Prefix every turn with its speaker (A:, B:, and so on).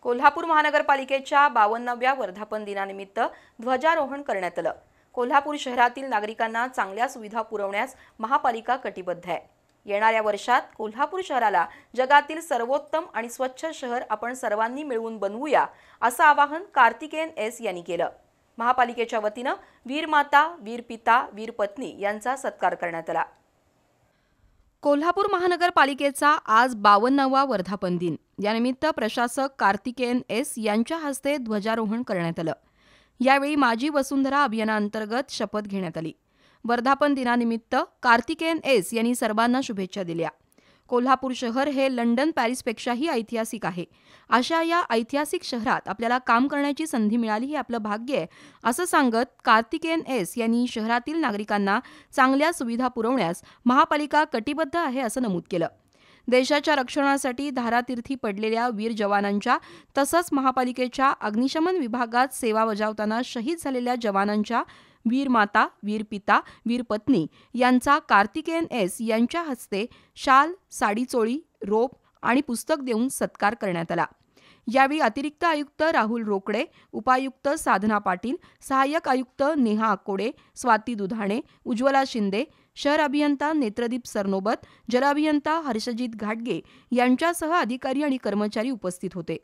A: कोल्हापूर महानगरपालिकेच्या 52व्या वर्धापन दिनानिमित्त ध्वजारोहण करण्यात आलं। कोल्हापूर शहरातील नागरिकांना चांगल्या सुविधा पुरवण्यास महापालिका कटिबद्ध आहे। येणाऱ्या वर्षात कोल्हापूर शहराला जगातील सर्वोत्तम आणि स्वच्छ शहर आपण सर्वांनी मिळवून बनवूया, असं आवाहन कार्तिकेयन एस यांनी केलं। महापालिकेच्या वतीनं वीर माता, वीर पिता, वीर पत्नी यांचा सत्कार करण्यात आला। कोल्हापूर महानगरपालिकेचा आज 52वा वर्धापन दिन। यानिमित्त प्रशासक कार्तिकेयन एस यांच्या हस्ते ध्वजारोहण करण्यात आलं। यावेळी माझी वसुंधरा अभियानांतर्गत शपथ घेण्यात आली। वर्धापन दिनानिमित्त कार्तिकेयन एस यांनी सर्वांना शुभेच्छा दिल्या। कोल्हापूर शहर हे लंडन, पॅरिसपेक्षाही ऐतिहासिक आहे। अशा या ऐतिहासिक शहरात आपल्याला काम करण्याची संधी मिळाली हे आपलं भाग्य आहे, असं सांगत कार्तिकेयन एस यांनी शहरातील नागरिकांना चांगल्या सुविधा पुरवण्यास महापालिका कटिबद्ध आहे असं नमूद केलं। देशाच्या रक्षणासाठी धारातीर्थी पडलेल्या वीर जवानांच्या तसंच महापालिकेच्या अग्निशमन विभागात सेवा बजावताना शहीद झालेल्या जवानांच्या वीर माता, वीर पिता, वीर पत्नी यांचा कार्तिकेयन एस यांच्या हस्ते शाल, साडीचोळी, रोप आणि पुस्तक देऊन सत्कार करण्यात आला। यावेळी अतिरिक्त आयुक्त राहुल रोकडे, उपायुक्त साधना पाटील, सहाय्यक आयुक्त नेहा अकोडे, स्वाती दुधाणे, उज्ज्वला शिंदे, शहर अभियंता नेत्रदीप सरनोबत, जल अभियंता हर्षजित घाटगे यांच्यासह अधिकारी आणि कर्मचारी उपस्थित होते।